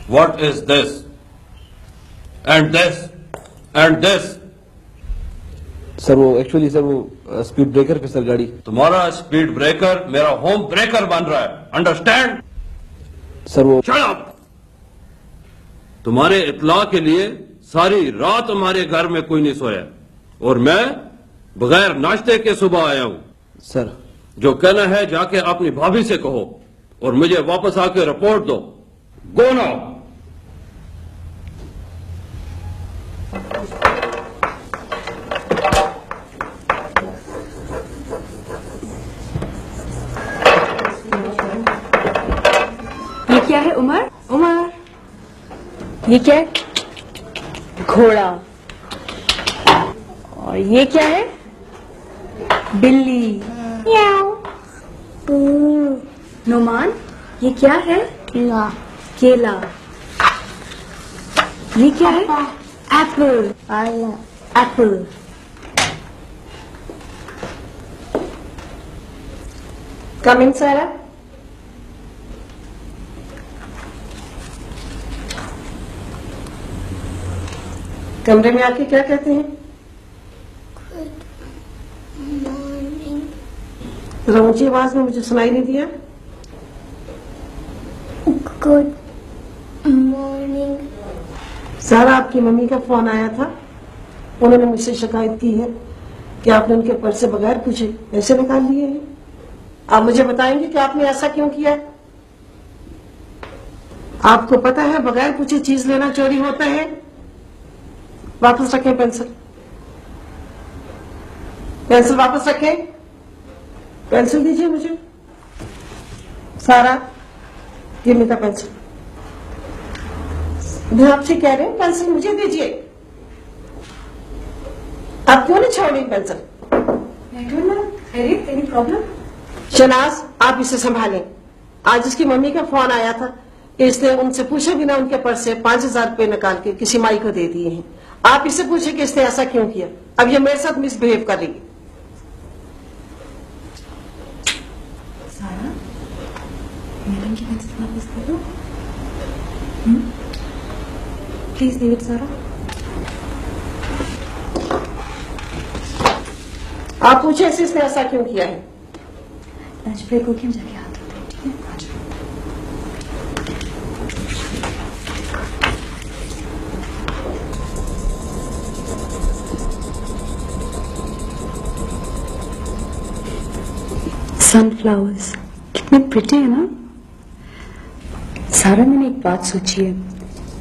What is this? And this? And this? Sir वो actually sir वो speed breaker पे sir गाड़ी। तुम्हारा स्पीड ब्रेकर मेरा होम ब्रेकर बन रहा है, अंडरस्टैंड? सर वो शट अप! तुम्हारे इत्ला के लिए सारी रात हमारे घर में कोई नहीं सोया और मैं बगैर नाश्ते के सुबह आया हूं। सर जो कहना है जाके अपनी भाभी से कहो और मुझे वापस आके रिपोर्ट दो। Go now. ये क्या है उमर? उमर, ये क्या है? घोड़ा। और ये क्या है? बिल्ली। नोमान, ये क्या है? केला। ये क्या है? एप्पल। एप्पल। कम इन सारा। कमरे में आके क्या कहते हैं? जरा ऊंची आवाज में, मुझे सुनाई नहीं दिया। Good morning. सारा, आपकी मम्मी का फोन आया था। उन्होंने मुझसे शिकायत की है कि आपने उनके पर्स से बगैर पूछे पैसे निकाल लिए हैं। आप मुझे बताएंगे कि आपने ऐसा क्यों किया है? आपको पता है बगैर पूछे चीज लेना चोरी होता है। वापस रखें पेंसिल। पेंसिल वापस रखें। पेंसिल दीजिए मुझे। सारा, गिव मी द पेंसिल। मैं आपसे कह रही हूँ पेंसिल मुझे दीजिए। आप क्यों नहीं छोड़ रही पेंसिल? खैरियत, एनी प्रॉब्लम? शनाज, आप इसे संभालें। आज इसकी मम्मी का फोन आया था कि इसने उनसे पूछे बिना उनके पर्स से 5,000 रुपए निकाल के किसी माई को दे दिए हैं। आप इससे पूछे कि इसने ऐसा क्यों किया। अब ये मेरे साथ मिसबिहेव कर रही है। सारा, मैडम की पेंसिल वापस दे दो। प्लीज लीव इट सारा। आप पूछे इसने ऐसा क्यों किया है। लंच ब्रेक हो गया, हम जाके हाथ धोते हैं, ठीक है? आ जाओ। सनफ्लावर्स कितने प्रिटी है ना। सारा, मैंने एक बात सोची है।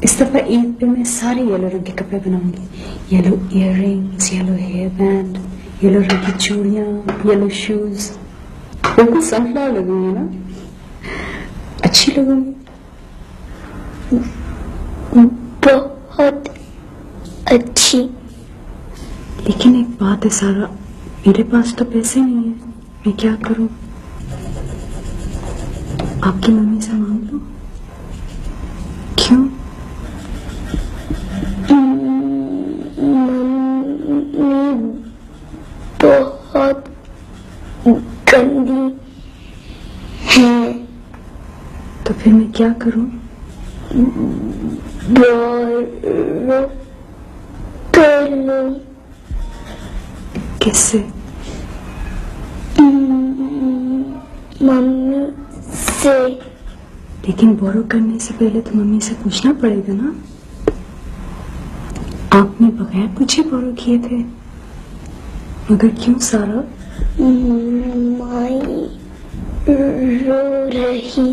इस दफा ईद पे मैं सारे येलो रंग के कपड़े बनाऊंगी। Yellow earrings, yellow hair band, yellow रंग की चूड़ियां, येलो शूज। बिल्कुल सनफ्लावर लगूंगी ना, अच्छी लगूंगी। बहुत अच्छी। लेकिन एक बात है सारा, मेरे पास तो पैसे नहीं है। मैं क्या करूं? आपकी मम्मी से मांग लो। क्यों? मम्मी बहुत गंदी है। तो फिर मैं क्या करूं? बोलो कर लो। किससे? मम्मी से। लेकिन बोरो करने से पहले तो मम्मी से पूछना पड़ेगा ना। आपने बगैर पूछे बोरो किए थे, मगर क्यों सारा? माई रो रही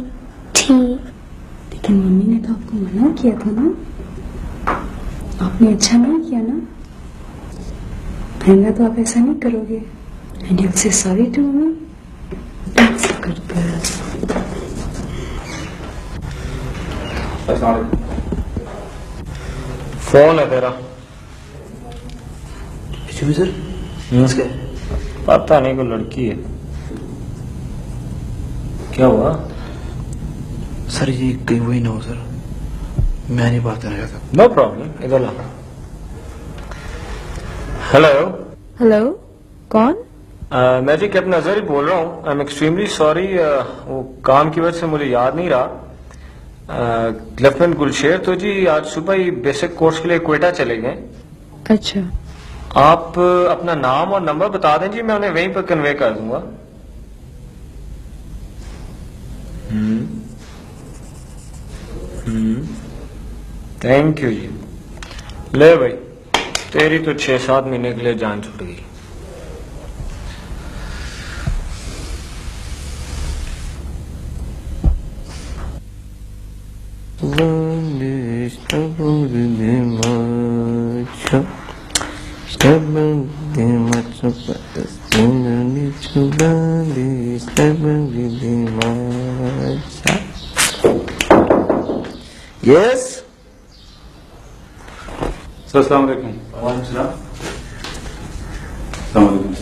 थी। लेकिन मम्मी ने तो आपको मना किया था ना। आपने अच्छा नहीं किया ना। आएगा तो आप ऐसा नहीं करोगे। And you say sorry to mummy. That's a good girl. Phone है तेरा? सर नमस्कार। पता नहीं, कोई लड़की है। क्या हुआ? सर ये कहीं वही ना हो सर, मैं नहीं बात करना चाहता। नो प्रॉब्लम, इधर ला। हेलो। हेलो, कौन? मैं जी कैप्टन अजहर ही बोल रहा हूँ। आई एम एक्सट्रीमली सॉरी, वो काम की वजह से मुझे याद नहीं रहा। लेफ्टिनेंट गुलशेर तो जी आज सुबह ही बेसिक कोर्स के लिए क्वेटा चले गए। अच्छा, आप अपना नाम और नंबर बता दें जी, मैं उन्हें वहीं पर कन्वे कर दूंगा। थैंक यू जी। ले भाई, तेरी तो 6-7 महीने के लिए जान छूट गई। यस सर, अस्सलाम वालेकुम। अस्सलाम वालेकुम।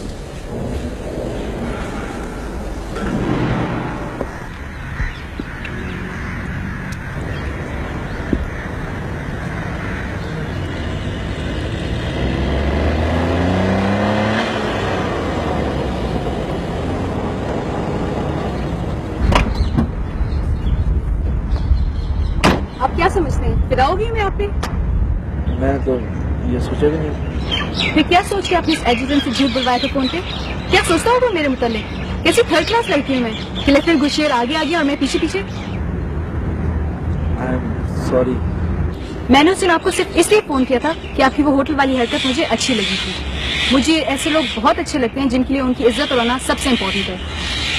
आप क्या समझते हैं फिदा होगी मैं आप पे? मैं तो ये सोचा भी नहीं। फिर क्या सोच के आपने इस एडजुटेंट से झूठ बुलवाया था फोन पे? क्या सोचता होगा मेरे मुतालिक? कैसी थर्ड क्लास लड़की हूँ मैं कि लेफ्टिनेंट गुलशेर आगे आगे और मैं पीछे पीछे? आई एम सॉरी। मैंने उस दिन आपको सिर्फ इसलिए फोन किया था कि आपकी वो होटल वाली हरकत मुझे अच्छी लगी थी। मुझे ऐसे लोग बहुत अच्छे लगते हैं जिनके लिए उनकी इज्जत और होना सबसे इम्पोर्टेंट है।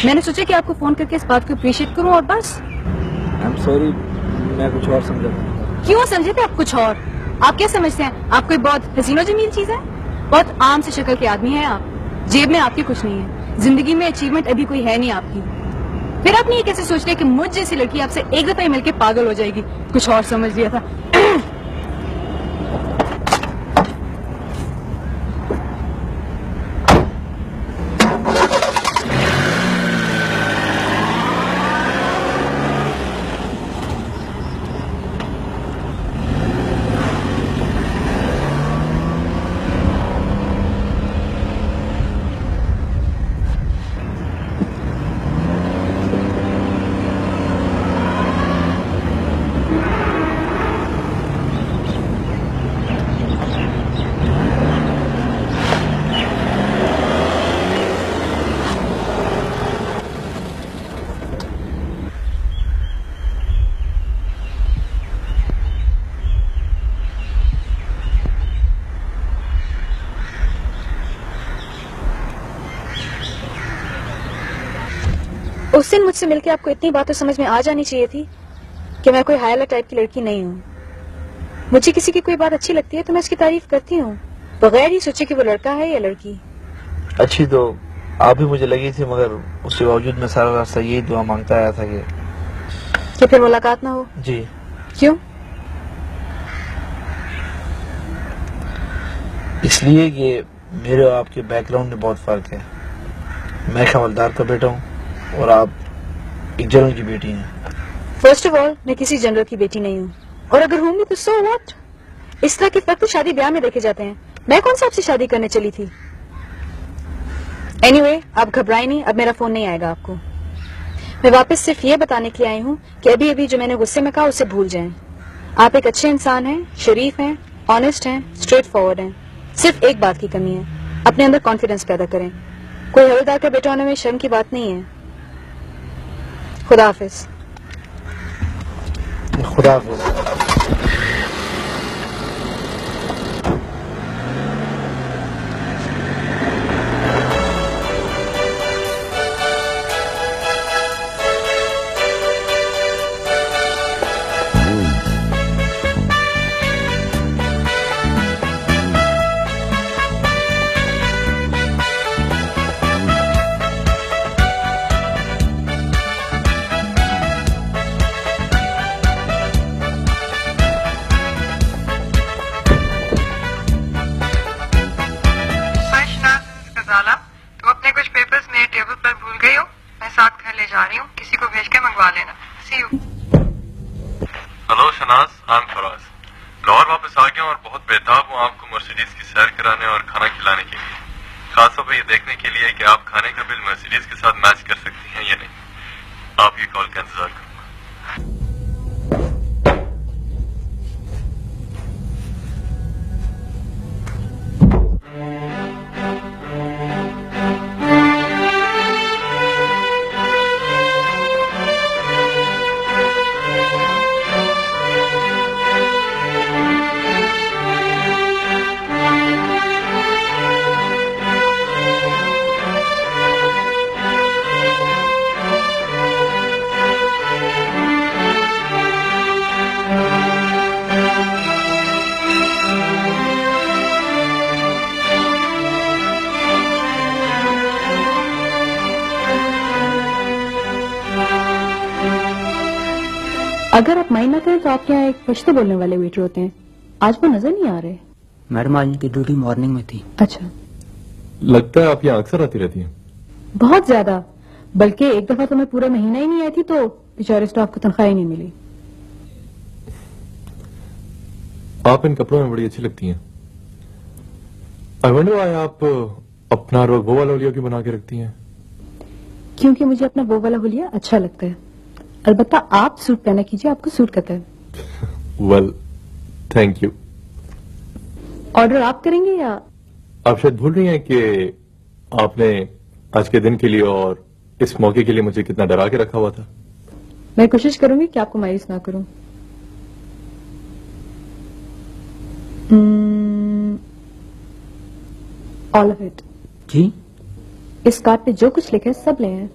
मैंने सोचा कि आपको फोन करके इस बात को अप्रिशिएट करूं और बस। आई एम सॉरी, मैं कुछ और समझा था। क्यों समझे थे आप कुछ और? आप क्या समझते हैं आप कोई बहुत हसीनो जमील चीज है? बहुत आम से शक्ल के आदमी हैं आप। जेब में आपके कुछ नहीं है, जिंदगी में अचीवमेंट अभी कोई है नहीं आपकी। फिर आपने ये कैसे सोच लिया कि मुझ जैसी लड़की आपसे एक दफा ही मिलके पागल हो जाएगी? कुछ और समझ लिया था। उस दिन मुझसे मिलके आपको इतनी बात तो समझ में आ जानी चाहिए थी कि मैं कोई हायर टाइप की लड़की नहीं हूँ। मुझे किसी की कोई बात अच्छी लगती है तो मैं उसकी तारीफ करती हूँ, बगैर ही सोचे कि वो लड़का है या लड़की। अच्छी तो आप भी मुझे लगी थी, मगर उसके बावजूद मैं सारा रास्ता यही दुआ मांगता आया था कि फिर मुलाकात ना हो। जी। क्यों? इसलिए कि मेरे और आपके बैकग्राउंड में बहुत फर्क है। मैं एक हवलदार का बेटा हूँ और आप एक जनरल की बेटी हैं। फर्स्ट ऑफ ऑल मैं किसी जनरल की बेटी नहीं हूँ, और अगर हूँ भी तो सो व्हाट? इस तरह के फर्क तो शादी ब्याह में देखे जाते हैं। मैं कौन सा आपसे शादी करने चली थी? एनीवे, आप घबराए नहीं, अब मेरा फोन नहीं आएगा आपको। मैं वापस सिर्फ ये बताने के लिए आई हूँ कि अभी अभी जो मैंने गुस्से में कहा उसे भूल जाएं। आप एक अच्छे इंसान हैं, शरीफ हैं, ऑनेस्ट हैं, स्ट्रेट फॉरवर्ड हैं। सिर्फ एक बात की कमी है, अपने अंदर कॉन्फिडेंस पैदा करें। कोई हवलदार का बेटा होने में शर्म की बात नहीं है। खुदा हाफिज। खुदा हाफिज। Hello Shanaz, I am Faraz. Lahore वापस आ गया और बहुत बेताब हूँ आपको मर्सिडीज की सैर कराने और खाना खिलाने के लिए। खासतौर पर ये देखने के लिए कि आप खाने का बिल मर्सिडीज के साथ मैच कर सकती हैं या नहीं। आपकी कॉल का इंतजार करूंगा। अगर आप माइंड ना करें तो आपके यहाँ एक पश्तो बोलने वाले वेटर होते हैं, आज वो नजर नहीं आ रहे। मैडम आज उनकी ड्यूटी मॉर्निंग में थी। अच्छा, लगता है आप यहाँ अक्सर आती रहती हैं। बहुत ज्यादा, बल्कि एक दफा तो मैं पूरा महीना ही नहीं आई थी तो बेचारे स्टाफ को तनख्वाह ही नहीं मिली। आप इन कपड़ों में बड़ी अच्छी लगती हैं। आई वंडर व्हाई आप अपना रोग वो वाला हुलिया क्यों बना के रखती हैं? क्योंकि मुझे अपना वो वाला हुलिया अच्छा लगता है। अलबत्ता आप सूट पहना कीजिए, आपको सूट करता है। Well thank you. ऑर्डर आप करेंगे या? आप शायद भूल रही हैं कि आपने आज के दिन के लिए और इस मौके के लिए मुझे कितना डरा के रखा हुआ था। मैं कोशिश करूंगी कि आपको मायूस ना करूं। All of it. जी? इस कार्ड पे जो कुछ लिखा है सब ले हैं।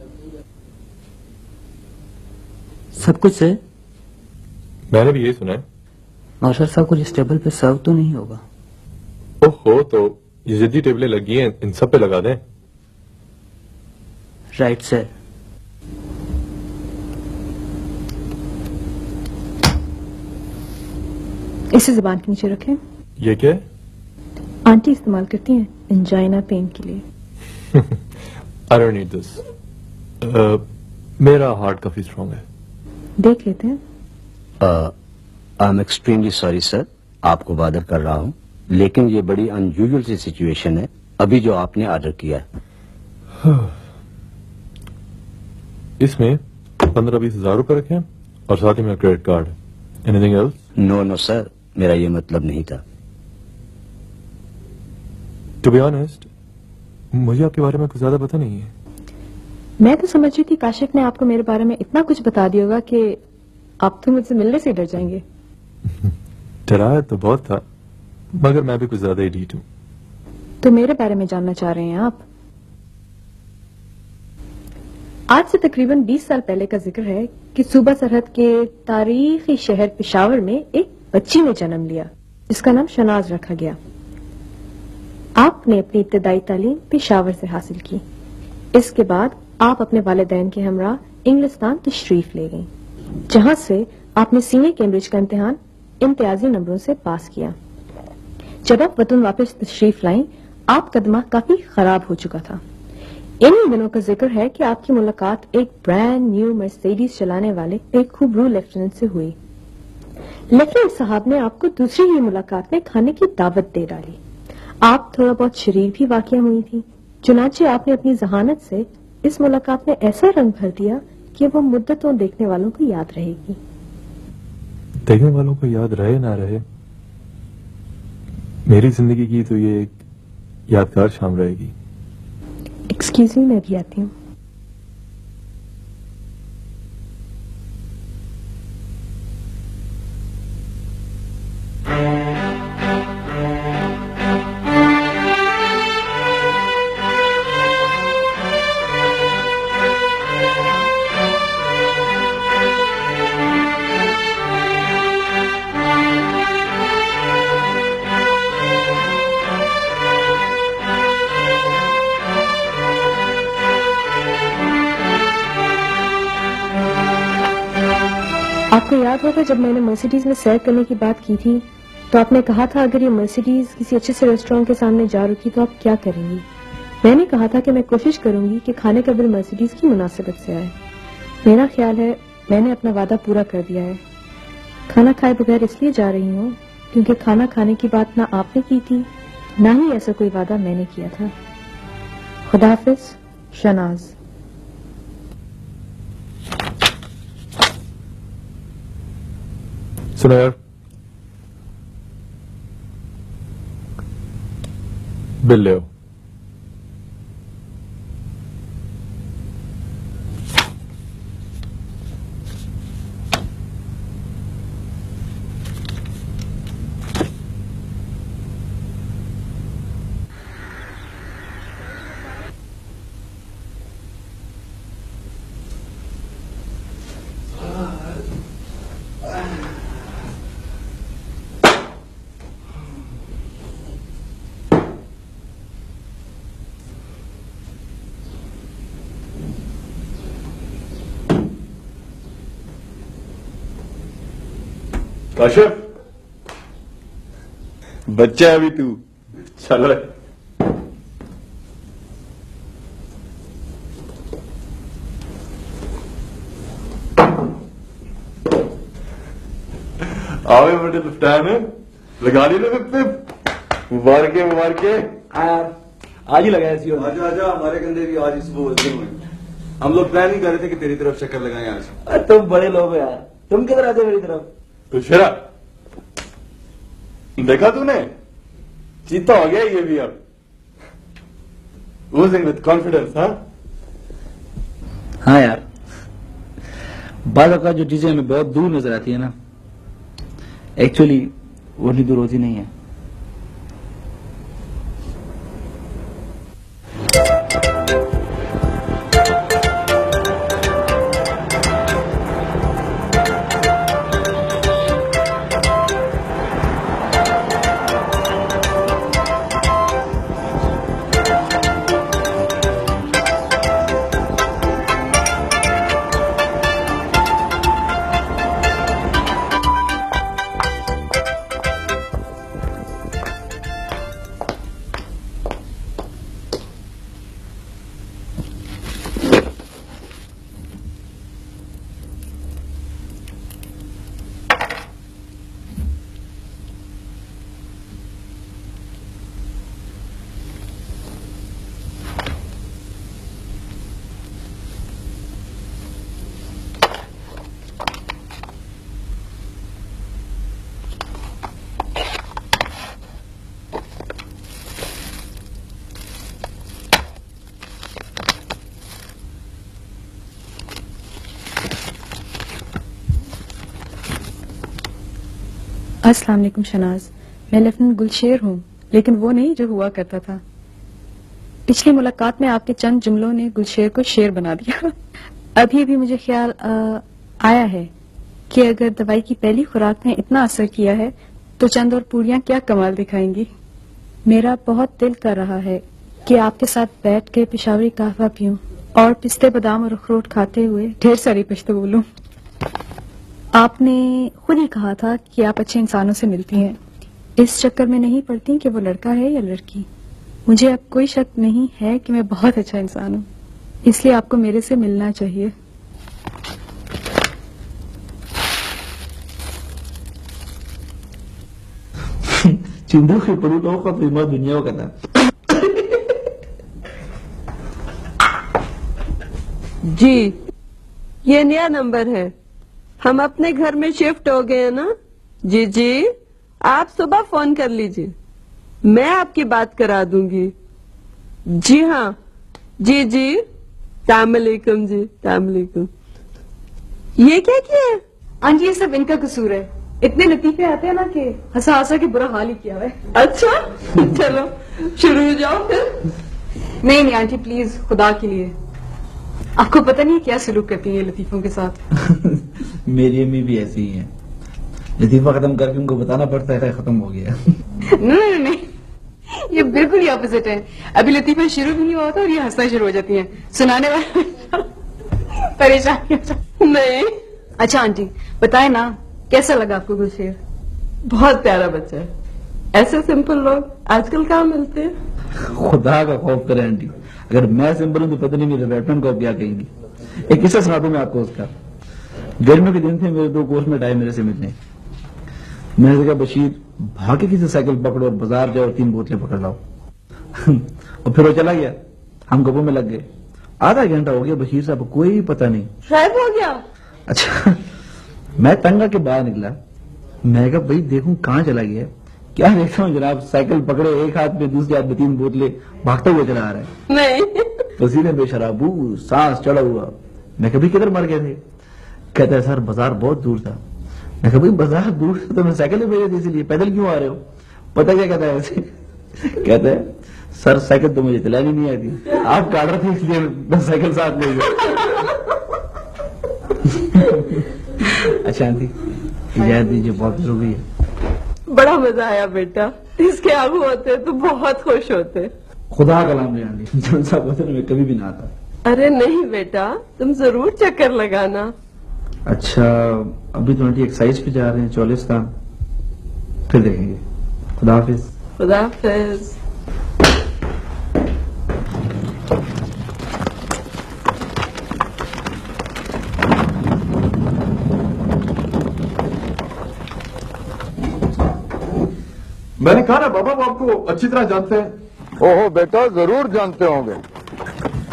सब कुछ है? मैंने भी यही सुना है। मास्टर साहब कुछ इस टेबल पे सर्व तो नहीं होगा? ओहो, तो ये जितनी टेबलें लगी हैं इन सब पे लगा दें। Right sir. इसे जुबान के नीचे रखें। ये क्या है? आंटी इस्तेमाल करती हैं एंजाइना पेन के लिए। I don't need this. मेरा हार्ट काफी स्ट्रांग है। देख लेते हैं। I am extremely sorry sir, आपको बादर कर रहा हूं, लेकिन ये बड़ी अनयूजुअल सी सिचुएशन है अभी जो आपने ऑर्डर किया है। इसमें 15-20 हजार रुपए रखे हैं और साथ ही मेरा credit card. Anything else? No no sir, मेरा ये मतलब नहीं था। टू बी ऑनेस्ट, मुझे आपके बारे में कुछ ज्यादा पता नहीं है। मैं तो समझ रही थी काशिफ ने आपको मेरे बारे में इतना कुछ बता दिया होगा कि आप तो मुझसे मिलने से डर जाएंगे। डराया तो बहुत था, मगर मैं भी कुछ ज्यादा ही ढीठ हूं। तो मेरे बारे में जानना चाह रहे हैं आप? आज से तकरीबन 20 साल पहले का जिक्र है कि सूबा सरहद के तारीखी शहर पेशावर में एक बच्ची ने जन्म लिया जिसका नाम शनाज रखा गया। आपने अपनी इब्तदाई तालीम पेशावर से हासिल की। इसके बाद आप अपने वालिदैन के हमरा इंग्लिस्तान तशरीफ ले गईं, जहां से आपने सीनियर कैम्ब्रिज का इम्तिहान इम्तियाजी नंबरों से पास किया। जब आप वतन वापस तशरीफ लाईं, आपका दिमाग काफी खराब हो चुका था। इन्हीं दिनों का जिक्र है कि आपकी मुलाकात एक ब्रांड न्यू मर्सिडीज चलाने वाले एक खूबरू लेफ्टिनेंट से हुई। लेफ्टिनेंट साहब ने आपको दूसरी ही मुलाकात में खाने की दावत दे डाली। आप थोड़ा बहुत शरीर भी वाकिया हुई थी, चुनाचे आपने अपनी जहानत से इस मुलाकात में ऐसा रंग भर दिया कि वो मुद्दतों देखने वालों को याद रहेगी। देखने वालों को याद रहे ना रहे, मेरी जिंदगी की तो ये एक यादगार शाम रहेगी। एक्सक्यूज मी, मैं भी आती हूँ। आपको याद होगा जब मैंने मर्सिडीज में सैर करने की बात की थी तो आपने कहा था अगर ये मर्सिडीज किसी अच्छे से रेस्टोरेंट के सामने जा रुकी तो आप क्या करेंगी? मैंने कहा था कि मैं कोशिश करूंगी कि खाने का बिल मर्सिडीज की मुनासिबत से आए। मेरा ख्याल है मैंने अपना वादा पूरा कर दिया है। खाना खाए बगैर इसलिए जा रही हूँ क्योंकि खाना खाने की बात ना आपने की थी, ना ही ऐसा कोई वादा मैंने किया था। खुदा हाफिज, शनाज। सुनो यार, बिल ले आओ। काशिफ, बच्चा है अभी तू, चलो। आवे बड़े लुफ्टान है, लगा ली ना पिप, मुबारक आज ही लगाया सी। आजा आजा, हमारे कंधे भी आज सुबह उस दिन में हम लोग प्लान ही कर रहे थे कि तेरी तरफ चक्कर लगाएं आज। तुम बड़े लोग हो यार, तुम किधर आते मेरी तरफ? तो शेरा देखा तूने, चीता हो गया ये भी अब, ओजिंग विद कॉन्फिडेंस। हाँ यार, बाद औक़ात जो चीजें हमें बहुत दूर नजर आती है ना, एक्चुअली वो इतनी दूर होती नहीं है। अस्सलाम वालेकुम शनाज, मैं लेफ्टिनेंट गुलशेर हूँ, लेकिन वो नहीं जो हुआ करता था। पिछली मुलाकात में आपके चंद जुमलों ने गुलशेर को शेर बना दिया। अभी भी मुझे ख्याल आया है कि अगर दवाई की पहली खुराक ने इतना असर किया है तो चंद और पूरियां क्या कमाल दिखाएंगी। मेरा बहुत दिल कर रहा है कि आपके साथ बैठ के पेशावरी कहवा पीऊं और पिस्ते बादाम और अखरोट खाते हुए ढेर सारी पश्तो बोलूं। आपने खुद ही कहा था कि आप अच्छे इंसानों से मिलती हैं, इस चक्कर में नहीं पड़ती कि वो लड़का है या लड़की। मुझे अब कोई शक नहीं है कि मैं बहुत अच्छा इंसान हूँ, इसलिए आपको मेरे से मिलना चाहिए। चिंदू के पड़ू लोगों का प्रेमा दुनिया का था। जी, ये नया नंबर है, हम अपने घर में शिफ्ट हो गए हैं ना। जी जी, आप सुबह फोन कर लीजिए, मैं आपकी बात करा दूंगी। जी हाँ, जी जी, तामलेकुम जी, तामलेकुम। ये क्या किया है? आंटी ये सब इनका कसूर है, इतने लतीफे आते हैं ना कि हंसा हंसा के बुरा हाल ही किया है। अच्छा चलो शुरू हो जाओ फिर। नहीं नहीं आंटी प्लीज, खुदा के लिए, आपको पता नहीं क्या सलूक करती है लतीफों के साथ। मेरी अम्मी भी ऐसी ही है, लतीफा खत्म करके उनको बताना पड़ता है खत्म हो गया। नहीं नहीं, ये बिल्कुल ही ऑपोजिट है। अभी लतीफा शुरू भी नहीं हुआ था और ये हंसना शुरू हो जाती हैं, सुनाने वाले परेशान। नहीं। अच्छा आंटी बताए ना, कैसा लगा आपको गुलशेर? बहुत प्यारा बच्चा है, ऐसे सिंपल लोग आजकल कहाँ मिलते हैं। खुदा का खौफ करे आंटी, अगर मैं सिंपल हूँ तो पता नहीं मेरे बैटमैन को क्या कहेंगी। एक किस्सा सुना दूं मैं आपको उसका। गर्मियों के दिन थे, मेरे दो कोर्समेट आए मेरे से मिलने। मैंने कहा बशीर भागे किसी साइकिल पकड़ो और बाजार जाओ और 3 बोतलें पकड़ लाओ। और फिर वो चला गया, हम गप्पों में लग गए। आधा घंटा हो गया, बशीर साहब कोई पता नहीं, गायब हो गया। अच्छा मैं तंगा के बाहर निकला, मैं कहा भाई देखूं कहाँ चला गया। क्या देखता हूँ जनाब, साइकिल पकड़े, एक हाथ में दूसरे हाथ में 3 बोतलें, भागता हुआ चला आ रहा है। नहीं। पसीने बेशराबू, सांस चढ़ा हुआ। मैं कभी किधर मर गए थे? कहता है सर बाजार बहुत दूर था। मैं कहा भाई बाजार दूर था तो मैं साइकिल में भेजे थे, इसीलिए पैदल क्यों आ रहे हो? पता क्या कहता है ऐसे? कहता है सर साइकिल तो मुझे चलानी नहीं आती, आप काट रहे थे इसलिए मैं साइकिल साथ ले गया। अच्छा आंटी इजाजत दीजिए, बहुत जरूरी है। बड़ा मजा आया बेटा, इसके आगू होते तो बहुत खुश होते। खुदा का नाम ले आंटी, जलसा बदन में कभी भी ना आता। अरे नहीं बेटा, तुम जरूर चक्कर लगाना। अच्छा, अभी तो आंटी एक्सरसाइज पे जा रहे हैं चौलिस्तान, फिर देखेंगे। खुदा हाफिज। खुदा हाफिज। मैंने कहा ना बाबा, वो आपको अच्छी तरह जानते हैं। ओहो बेटा, जरूर जानते होंगे,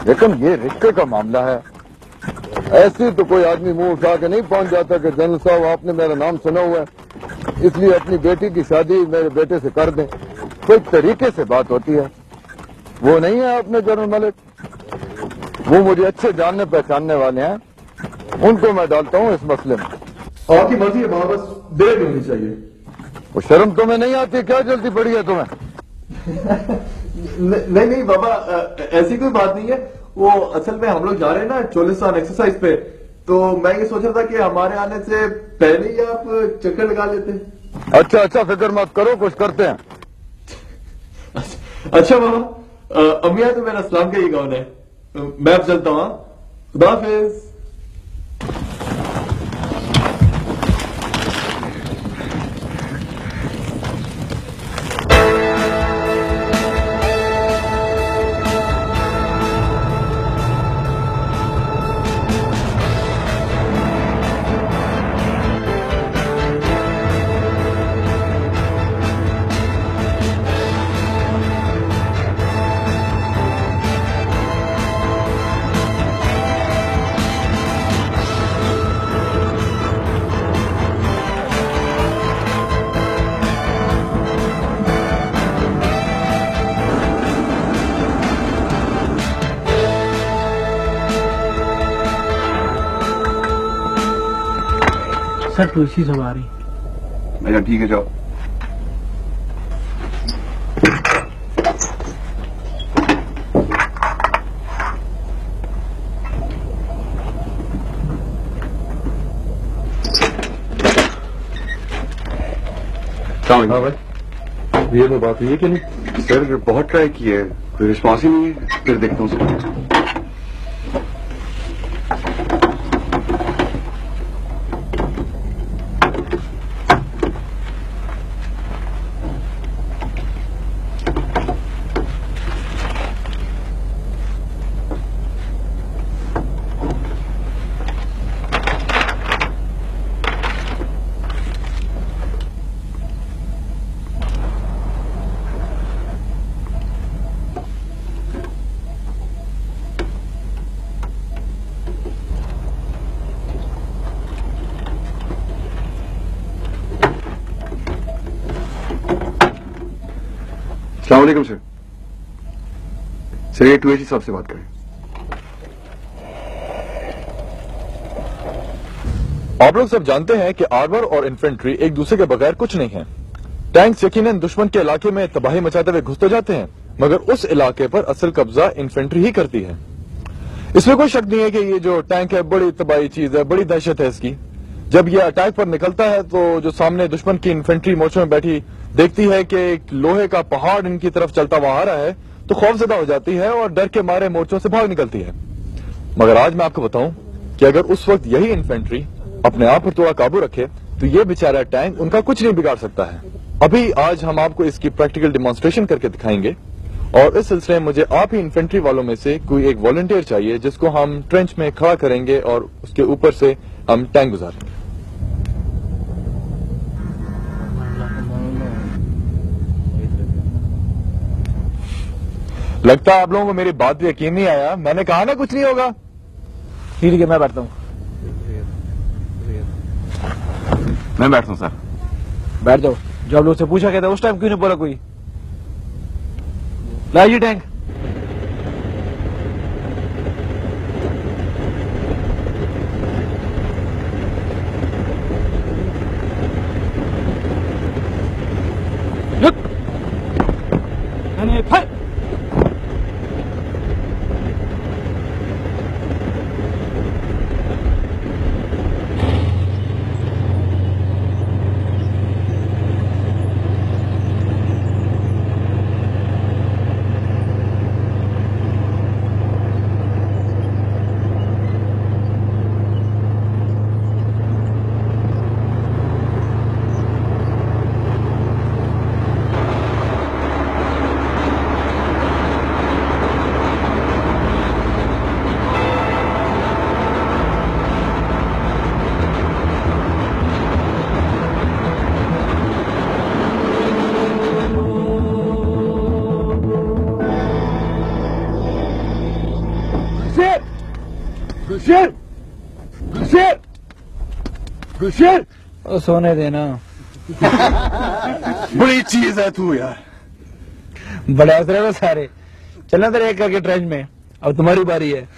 लेकिन ये रिश्ते का मामला है। ऐसे तो कोई आदमी मुंह उठा के नहीं पहुंच जाता कि जनरल साहब आपने मेरा नाम सुना हुआ है, इसलिए अपनी बेटी की शादी मेरे बेटे से कर दें। कोई तरीके से बात होती है। वो नहीं है अपने जनरल मलिक, वो मुझे अच्छे जानने पहचानने वाले हैं, उनको मैं डालता हूँ इस मसले में। आपकी मर्जी है बाबा, बस देर नहीं होनी चाहिए। वो शर्म तुम्हें नहीं आती क्या? जल्दी पड़ी है तुम्हें? नहीं नहीं बाबा, ऐसी कोई बात नहीं है। वो असल में हम लोग जा रहे हैं ना चोलिस्तान एक्सरसाइज पे, तो मैं ये सोच रहा था कि हमारे आने से पहले ही आप चक्कर लगा लेते। अच्छा अच्छा, फिक्र मत करो, कुछ करते हैं। अच्छा बाबा, अमिया तो मेरा इस्लाम का ही गौन है। मैं अब चलता हूँ। खुदा हाफिज। सर तुलसी सब आ रही। अच्छा ठीक है, जाओ। हाँ भाई, ये तो बात हुई है कि नहीं? सर बहुत ट्राई किए, कोई रिस्पॉन्स ही नहीं है। फिर देखता हूँ सर। अस्सलाम वालेकुम सर। सर ये 280 साहब से बात करें। आप लोग सब जानते हैं कि आर्मर और इन्फेंट्री एक दूसरे के बगैर कुछ नहीं है। टैंक्स यकीनन दुश्मन के इलाके में तबाही मचाते हुए घुस तो जाते हैं, मगर उस इलाके पर असल कब्जा इन्फेंट्री ही करती है। इसमें कोई शक नहीं है कि ये जो टैंक है बड़ी तबाही चीज है, बड़ी दहशत है इसकी। जब ये अटैक पर निकलता है तो जो सामने दुश्मन की इन्फेंट्री मोर्चों में बैठी देखती है कि एक लोहे का पहाड़ इनकी तरफ चलता हुआ आ रहा है तो खौफजदा हो जाती है और डर के मारे मोर्चों से भाग निकलती है। मगर आज मैं आपको बताऊं कि अगर उस वक्त यही इन्फेंट्री अपने आप पर थोड़ा काबू रखे तो ये बेचारा टैंक उनका कुछ नहीं बिगाड़ सकता है। अभी आज हम आपको इसकी प्रैक्टिकल डिमॉन्स्ट्रेशन करके दिखाएंगे और इस सिलसिले में मुझे आप ही इन्फेंट्री वालों में से कोई एक वॉलंटियर चाहिए जिसको हम ट्रेंच में खड़ा करेंगे और उसके ऊपर से हम टैंक गुजारेंगे। लगता है आप लोगों को मेरी बात पे यकीन नहीं आया। मैंने कहा ना कुछ नहीं होगा। ठीक है, मैं बैठता हूँ। मैं बैठता हूँ सर। बैठ जाओ। जो आप लोग से पूछा गया था उस टाइम क्यों नहीं बोला कोई? लाइए टैंक। गुलशेर, गुलशेर, गुलशेर, सोने देना। बड़ी चीज है तू यार। बड़ा हंस रहे हो सारे। चलना तेरे एक करके ट्रेन में, अब तुम्हारी बारी है।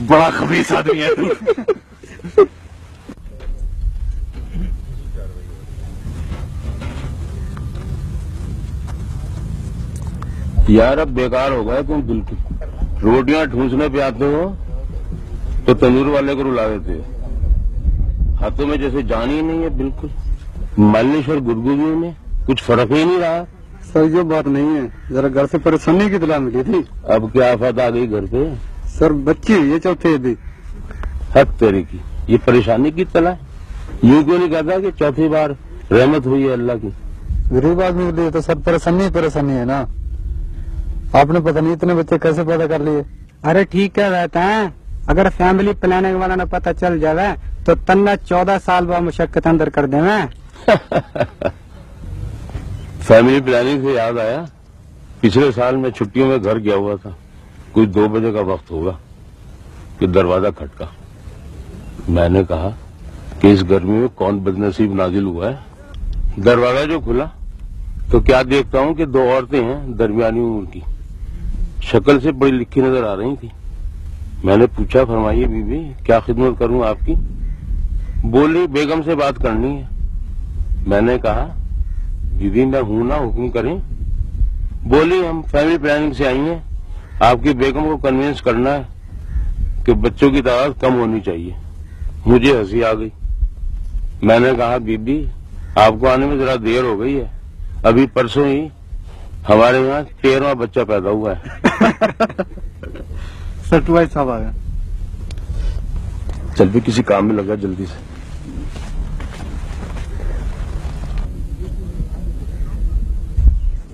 बड़ा खबीस आदमी है तू। यार अब बेकार हो गए तुम बिल्कुल। रोटियां ठूंसने पे आते हो तो तंदूर वाले को रुला देते हो। हाथों में जैसे जान ही नहीं है बिल्कुल। मालिश और गुदगुदी में कुछ फर्क ही नहीं रहा। सर ये बात नहीं है, जरा घर से परेशानी की इत्तला मिली थी। अब क्या आफत आ गई घर पे? सर बच्ची हुई है चौथे भी। हक तेरे की, ये परेशानी की तला। यूं क्यों नहीं कहता कि चौथी बार रहमत हुई है अल्लाह की। गरीब आदमी के लिए तो सर परेशानी है ना। आपने पता नहीं इतने बच्चे कैसे पैदा कर लिए। अरे ठीक क्या रहता है, अगर फैमिली प्लानिंग वाला ना पता चल जावे तो तन्ना 14 साल बाद मुशक्कत अंदर कर देवे। फैमिली प्लानिंग से याद आया, पिछले साल मैं छुट्टियों में घर गया हुआ था। कुछ 2 बजे का वक्त होगा कि दरवाजा खटका। मैंने कहा कि इस गर्मी में कौन बदनसीब नाजिल हुआ है। दरवाजा जो खुला तो क्या देखता हूं कि 2 औरतें हैं दरमियानी उम्र की, शक्ल से बड़ी लिखी नजर आ रही थी। मैंने पूछा, फरमाइए बीबी क्या खिदमत करूं आपकी? बोली बेगम से बात करनी है। मैंने कहा बीबी मैं हूं ना, हुक्म करें। बोली हम फैमिली प्लानिंग से आई हैं, आपकी बेगम को कन्विंस करना है कि बच्चों की तादाद कम होनी चाहिए। मुझे हंसी आ गई। मैंने कहा बीबी आपको आने में जरा देर हो गई है, अभी परसों ही हमारे यहाँ 13वां बच्चा पैदा हुआ है। सर भाई साहब आ गए। चल भी किसी काम में लगा जल्दी से।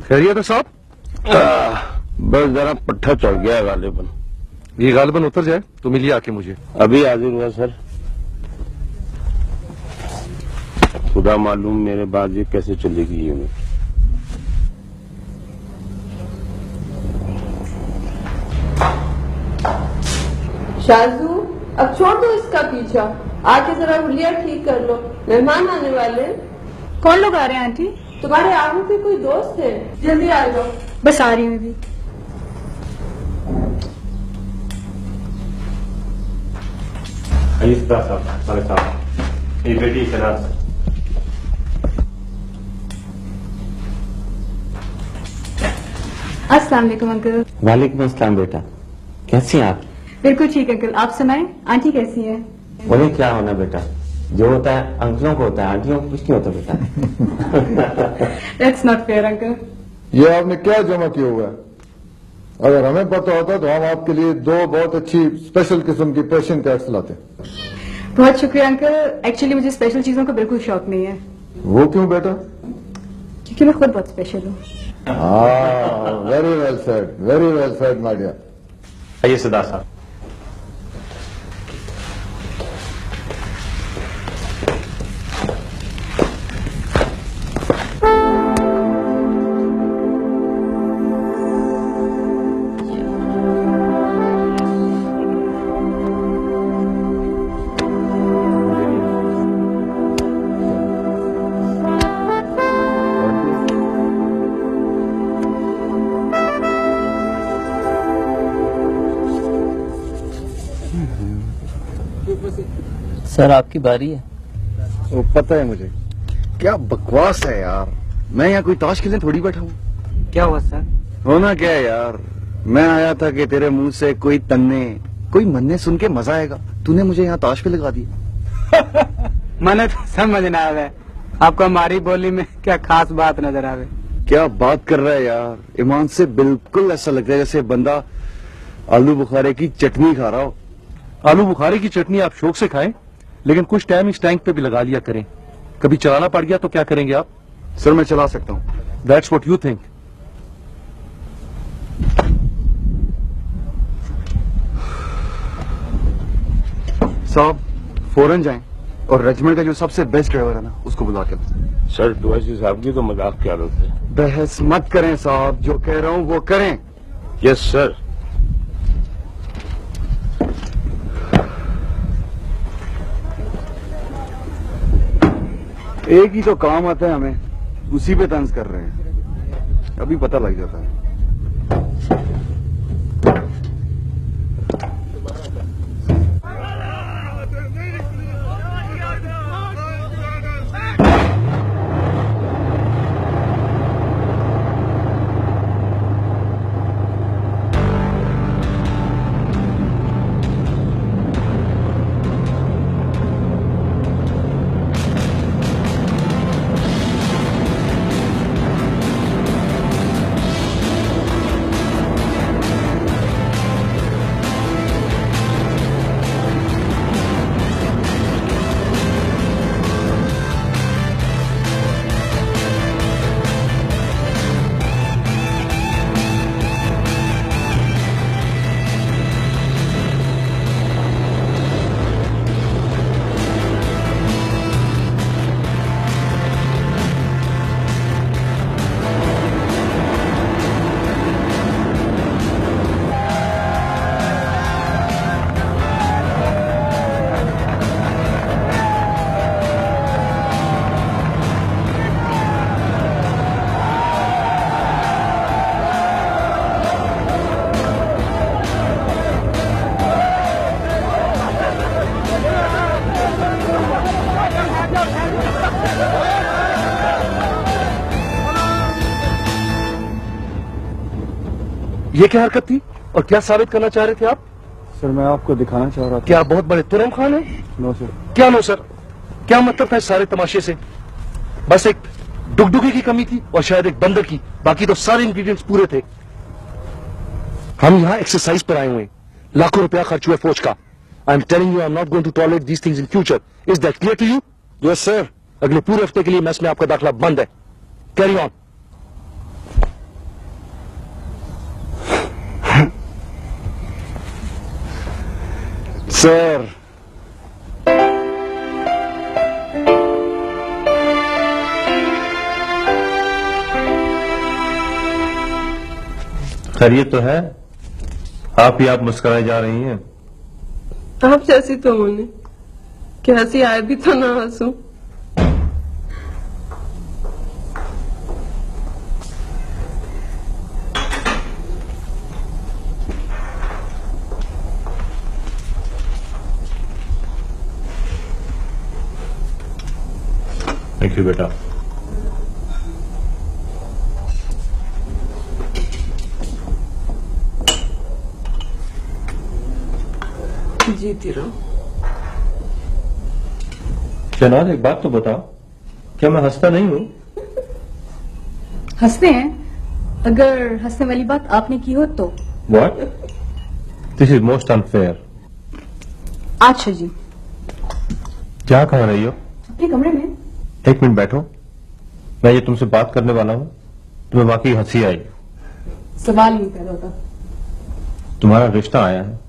खैरियत है साहब? बस जरा पट्टा चढ़ गया है गालिबन। ये गालिबन उतर जाए तो मिलिए आके मुझे। अभी हाजिर हुआ सर। खुदा मालूम मेरे बाद ये कैसे चलेगी यूनिट। शाजू अब छोड़ दो इसका पीछा, आके जरा हुलिया ठीक कर लो, मेहमान आने वाले। कौन लोग आ रहे हैं आंटी? तुम्हारे आगू के कोई दोस्त है, जल्दी आ जाओ। बस आ रही हूँ अभी। साहब ये बेटी शनाज। अस्सलाम वालेकुम अंकल। वालेकुम अस्सलाम बेटा, कैसी हैं आप? बिल्कुल ठीक अंकल, आप सुनाएं आंटी कैसी है? उन्हें क्या होना बेटा, जो होता है अंकलों को होता है, आंटियों को कुछ नहीं होता बेटा। That's not fair uncle. ये आपने क्या जमा किया हुआ है? अगर हमें पता होता तो हम आपके लिए 2 बहुत अच्छी स्पेशल किस्म की पर्शियन कैट्स लाते। बहुत शुक्रिया अंकल, एक्चुअली मुझे स्पेशल चीजों का बिल्कुल शौक नहीं है। वो क्यों बेटा? क्योंकि मैं खुद बहुत स्पेशल हूँ। Very well said my dear. आइए सिद्धार्थ साहब। सर आपकी बारी है। वो पता है मुझे, क्या बकवास है यार। मैं यहाँ कोई ताश खेलने थोड़ी बैठा हूँ। क्या हुआ सर? होना क्या है यार, मैं आया था कि तेरे मुंह से कोई तन्ने कोई मन्ने सुन के मजा आएगा। तूने मुझे यहाँ ताश पे लगा दिया। मैंने तो समझ ना आवे, आपको हमारी बोली में क्या खास बात नजर आवे। क्या बात कर रहा है यार, ईमान से बिल्कुल ऐसा लगता है जैसे बंदा आलू बुखारे की चटनी खा रहा हो। आलू बुखारे की चटनी आप शौक से खाएं, लेकिन कुछ टाइम इस टैंक पे भी लगा लिया करें। कभी चलाना पड़ गया तो क्या करेंगे आप? सर मैं चला सकता हूँ। That's what you think. साहब फौरन जाएं और रेजिमेंट का जो सबसे बेस्ट ड्राइवर है ना उसको बुला के लाएं। सर डुआसी साहब की तो मजाक क्या होते हैं। बहस मत करें साहब, जो कह रहा हूँ वो करें। Yes sir. एक ही तो काम आता है हमें, उसी पे तंज कर रहे हैं, अभी पता लग जाता है। ये क्या हरकत थी और क्या साबित करना चाह रहे थे आप? सर मैं आपको दिखाना चाह रहा था। क्या आप बहुत बड़े तुरम खान हैं? No sir. क्या नो सर? क्या मतलब था इस सारे तमाशे से? बस एक डुगडुगे की कमी थी और शायद एक बंदर की, बाकी तो सारे इंग्रेडिएंट्स पूरे थे। हम यहाँ एक्सरसाइज पर आए हुए, लाखों रुपया खर्च हुआ फौज का। I am telling you I am not going to tolerate these things in future. Is that clear to you? Yes sir. अगले पूरे हफ्ते के लिए मैस में आपका दाखिला बंद है। Carry on. सर खैरियत तो है? आप ही आप मुस्कुराई जा रही हैं। आप जैसी तो होने कि हंसी आए भी तो ना हंसू। थैंक यू बेटा। जीती रहो। शहनाज एक बात तो बताओ, क्या मैं हंसता नहीं हूं? हंसते हैं, अगर हंसने वाली बात आपने की हो तो। What? This is most unfair. अच्छा जी। क्या कह रही हो? अपने कमरे में। एक मिनट बैठो, मैं ये तुमसे बात करने वाला हूं। तुम्हें वाकई हंसी आई? सवाल ही नहीं पैदा होता। तुम्हारा रिश्ता आया है।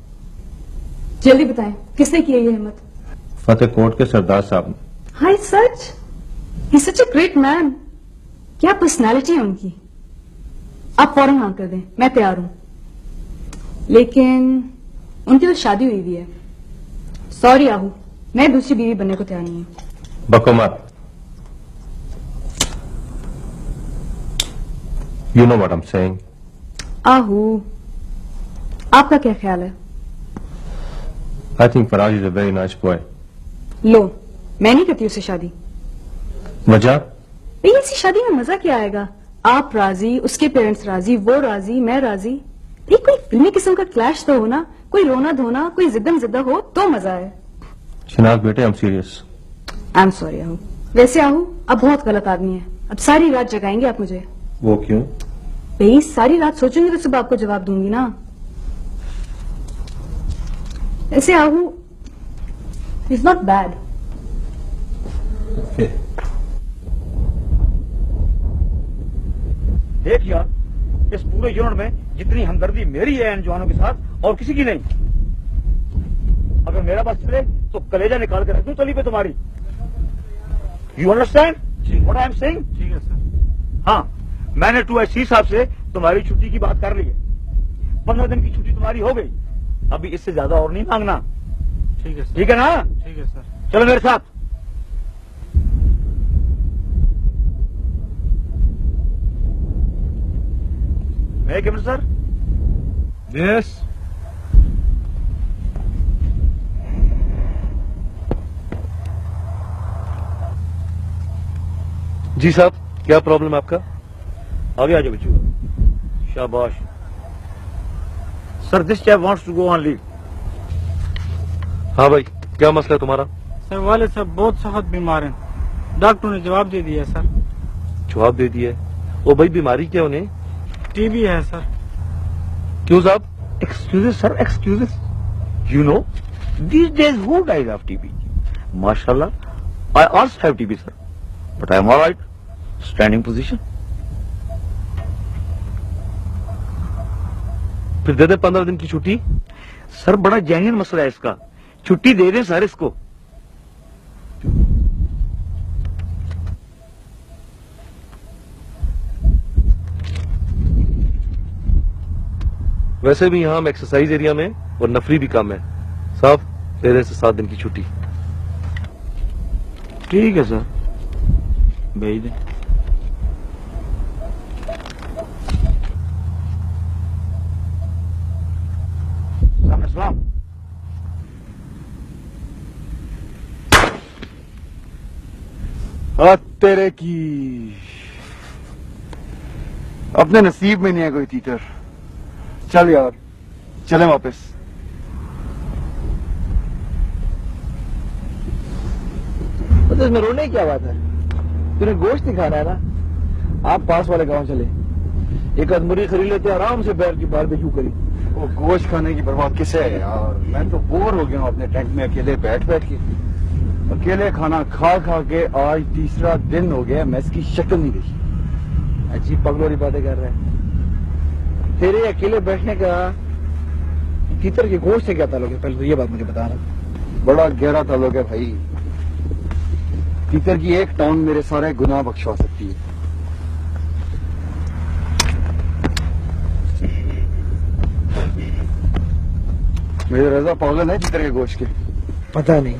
जल्दी बताएं, किसने की है ये हिम्मत? फतेह कोट के सरदार साहब ने। हाय सच, ही सच अ ग्रेट मैन। क्या पर्सनालिटी है उनकी। आप फौरन हाँ कर दें, मैं तैयार हूं। लेकिन उनकी तो शादी हुई हुई है। सॉरी आहू, मैं दूसरी बीवी बनने को तैयार नहीं हूं। बको मत। You know what I am saying. Ahu, आपका क्या ख्याल है? I think Faraz is a very nice boy. लो, मैं नहीं करती उससे शादी। वजह? लेकिन इसी शादी में मजा क्या आएगा? आप राजी, उसके पेरेंट्स राजी, वो राजी, मैं राजी। एक कोई फिल्मी किस्म का क्लैश तो हो ना, कोई रोना धोना, कोई जिद्दम जिद्दा हो तो मजा है। शनाज बेटे, I am serious. I am sorry Ahu. वैसे आहू, अब बहुत गलत आदमी है। अब सारी रात जगाएंगे आप मुझे। वो क्यों? भाई सारी रात सोचूंगी तो सुबह आपको जवाब दूंगी ना। ऐसे आहू इज नॉट बैड। देख यार, इस पूरे यूनिट में जितनी हमदर्दी मेरी है इन जवानों के साथ और किसी की नहीं। अगर मेरा बस चले तो कलेजा निकाल के रख दूं तली पे तुम्हारी। You understand what I am saying? ठीक है सर। हाँ, मैंने 2SC साहब से तुम्हारी छुट्टी की बात कर ली है। 15 दिन की छुट्टी तुम्हारी हो गई, अभी इससे ज्यादा और नहीं मांगना। ठीक है सर। ठीक है ना? ठीक है सर। चलो मेरे साथ। May I come in, sir? Yes जी साहब, क्या प्रॉब्लम है आपका? आगे आ जाओ बच्चों। शाबाश। Sir, this chap wants to go on leave. हाँ भाई, क्या मसला है तुम्हारा? सर वाले साहब बहुत सख्त बीमार हैं, डॉक्टर ने जवाब दे दिया सर। जवाब दे दिया है? ओ भाई, बीमारी क्या उन्हें? टीबी है सर। क्यों साहब? Excuses, sir, excuses. You know, these days who dies of TB? Mashallah, I also have TB, sir. But I am alright. Standing position. फिर दे दे 15 दिन की छुट्टी? सर, बड़ा जेन्युइन मसला है इसका। छुट्टी दे दें सर इसको। वैसे भी यहाँ हम एक्सरसाइज एरिया में और नफरी भी कम है। साहब, दे रहे से 7 दिन की छुट्टी। ठीक है सर, भेज दें। सलाम। तेरे की अपने नसीब में नहीं है कोई तीतर। चल यार, चले वापस। तो इसमें रोने की क्या बात है? तूने गोश्त ही खाना है ना। आप पास वाले गांव चले, एक आध मुर्गी खरीद लेते, आराम से बैठ के बारबेक्यू करी। वो गोश्त खाने की परवाह किसे है यार? मैं तो बोर हो गया हूँ अपने टेंट में अकेले बैठ बैठ के। अकेले खाना खा खा के आज तीसरा दिन हो गया, मैं इसकी शक्ल नहीं देखी। अजीब पगलोरी बातें कर रहे हैं। तेरे अकेले बैठने का तीतर के गोश्त से क्या ताल्लुक है? पहले तो ये बात मुझे बता रहा। बड़ा गहरा ताल्लुक है भाई। तीतर की एक टांग मेरे सारे गुनाह बख्शवा सकती है। मेरे रजा पागल है तीतर के गोश्त के? पता नहीं,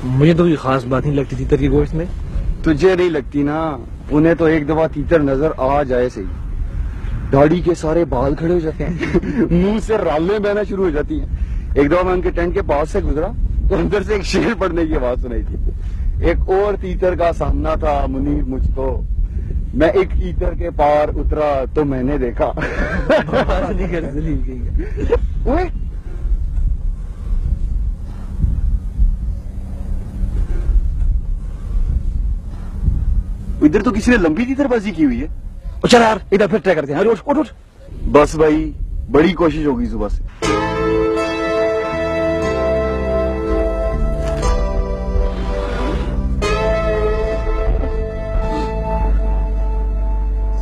मुझे तो कोई खास बात नहीं लगती तीतर के गोश्त में। तुझे नहीं लगती ना, उन्हें तो एक दफा तीतर नजर आ जाए सही, दाढ़ी के सारे बाल खड़े हो जाते हैं, मुंह से रालें बहना शुरू हो जाती हैं। एक दफा मैं उनके टेंट के पास से गुजरा तो अंदर से एक शेर पड़ने की आवाज सुनाई थी। एक और तीतर का सामना था मुनीर मुझको। मैं एक तीतर के पार उतरा तो मैंने देखा ओए, इधर तो किसी ने लंबी तीतरबाजी की हुई है। चल यार, इधर फिर ट्राई करते हैं। उठ उठ उठ। बस भाई, बड़ी कोशिश होगी सुबह से।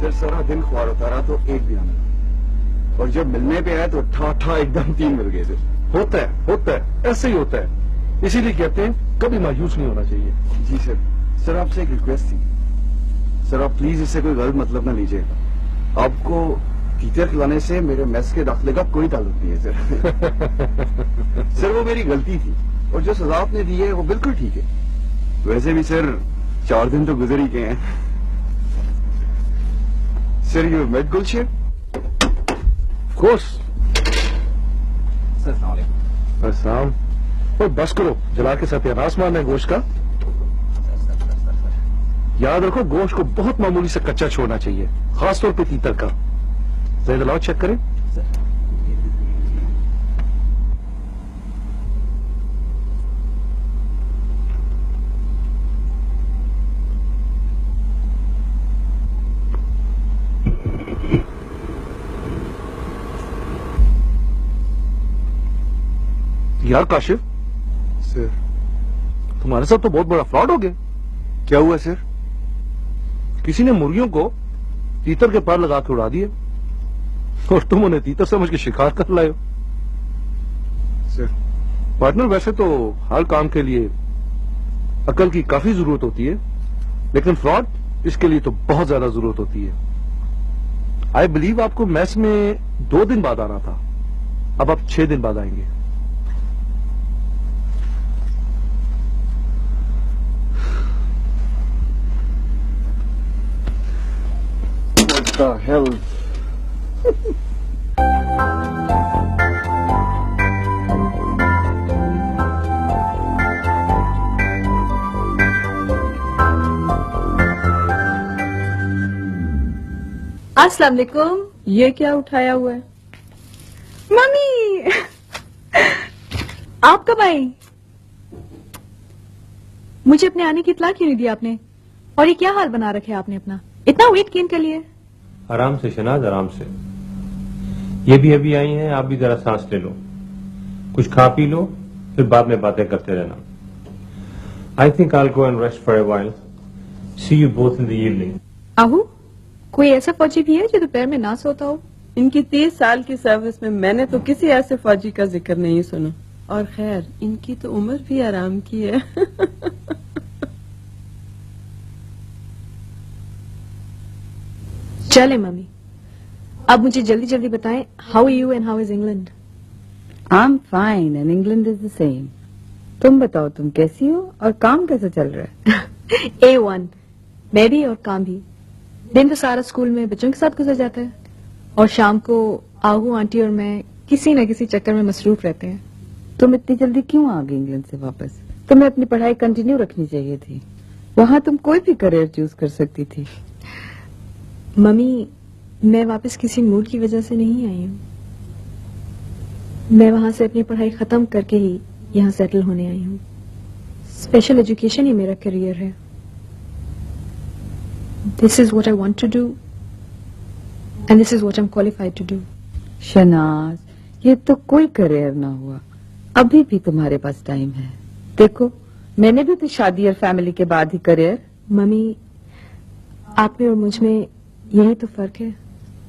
सिर्फ सारा दिन ख्वार होता रहा तो एक भी आना, और जब मिलने पे आया तो ठा एकदम 3 मिल गए थे। होता है, ऐसे ही होता है। इसीलिए कहते हैं कभी मायूस नहीं होना चाहिए। जी सर। सर, आपसे एक रिक्वेस्ट थी। सर, आप प्लीज इससे कोई गलत मतलब ना लीजिए। आपको तीतर खिलाने से मेरे मेस के दाखिले का कोई ताल्लुक नहीं है सर। सर, वो मेरी गलती थी और जो सजा आपने दी है वो बिल्कुल ठीक है। वैसे भी सर 4 दिन तो गुजर ही गए हैं। Sir, you met Gulsher? Course. Sir, अस्सलाम। और बस करो, जला के सत्यानाश मारना है गोश्त का। याद रखो, गोश्त को बहुत मामूली से कच्चा छोड़ना चाहिए, खासतौर पे तीतर का। जरा लाओ, चेक करें। यार काशिफ, सर, तुम्हारे साथ तो बहुत बड़ा फ्रॉड हो गया। क्या हुआ सर? किसी ने मुर्गियों को तीतर के पार लगा के उड़ा दिए और तुम उन्हें तीतर समझ के शिकार कर लाए हो। सर, पार्टनर, वैसे तो हर काम के लिए अकल की काफी जरूरत होती है, लेकिन फ्रॉड इसके लिए तो बहुत ज्यादा जरूरत होती है। आई बिलीव आपको मैस में 2 दिन बाद आना था, अब आप 6 दिन बाद आएंगे। What the hell? अस्सलाम वालेकुम। ये क्या उठाया हुआ है? मम्मी आप कब आई? मुझे अपने आने की इत्तला क्यों नहीं दी आपने? और ये क्या हाल बना रखे आपने अपना? इतना वेट किन के लिए? आराम से शनाज, आराम से। ये भी अभी आई हैं, आप भी जरा सांस ले लो, कुछ खा पी लो, फिर बाद में बातें करते रहना। I think I will go and rest for a while. See you both in the evening. Ahu, कोई ऐसा फौजी भी है जो दोपहर में ना सोता हो? इनकी 30 साल की सर्विस में मैंने तो किसी ऐसे फौजी का जिक्र नहीं सुना। और खैर, इनकी तो उम्र भी आराम की है। चले मम्मी, अब मुझे जल्दी जल्दी बताएं, how you and how is England? I am fine and England is the same. तुम बताओ, तुम कैसी हो और काम कैसा चल रहा है? A1। मैं भी और काम भी। दिन तो सारा स्कूल में बच्चों के साथ गुजर जाता है और शाम को आहू आंटी और मैं किसी न किसी चक्कर में मसरूफ रहते हैं। तुम इतनी जल्दी क्यों आ गई इंग्लैंड से वापस? तुम्हें अपनी पढ़ाई कंटिन्यू रखनी चाहिए थी। वहां तुम कोई भी करियर चूज कर सकती थी। मम्मी, मैं वापस किसी मूड की वजह से नहीं आई हूँ। मैं वहां से अपनी पढ़ाई खत्म करके ही यहाँ सेटल होने आई हूँ। स्पेशल एजुकेशन ही मेरा करियर है। This is what I want to do and this is what I am qualified to do. Shahnaz, ये तो कोई करियर ना हुआ। अभी भी तुम्हारे पास टाइम है। देखो, मैंने भी तो शादी और फैमिली के बाद ही करियर। मम्मी, आप में और मुझ में यही तो फर्क है।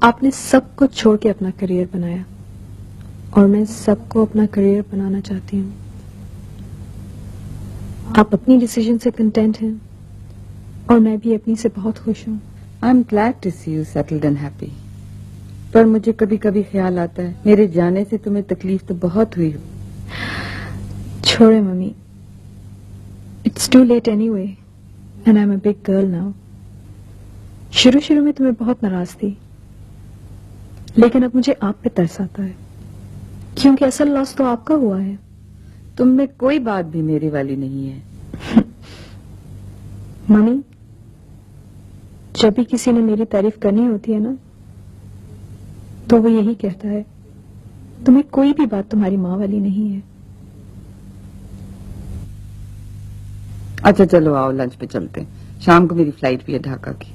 आपने सब कुछ छोड़ के अपना करियर बनाया और मैं सबको अपना करियर बनाना चाहती हूँ। आप अपनी डिसीजन से कंटेंट हैं और मैं भी अपनी से बहुत खुश हूँ। I am glad to see you settled and happy. पर मुझे कभी कभी ख्याल आता है, मेरे जाने से तुम्हें तकलीफ तो बहुत हुई हो। छोड़े mummy, it's too late anyway and I am a big girl now. शुरू शुरू में तुम्हें बहुत नाराज थी, लेकिन अब मुझे आप पे तरस आता है, क्योंकि असल लॉस तो आपका हुआ है। तुम में कोई बात भी मेरी वाली नहीं है। मम्मी, जब भी किसी ने मेरी तारीफ करनी होती है ना, तो वो यही कहता है, तुम्हें कोई भी बात तुम्हारी माँ वाली नहीं है। अच्छा चलो आओ, लंच पे चलते हैं। शाम को मेरी फ्लाइट भी है ढाका की।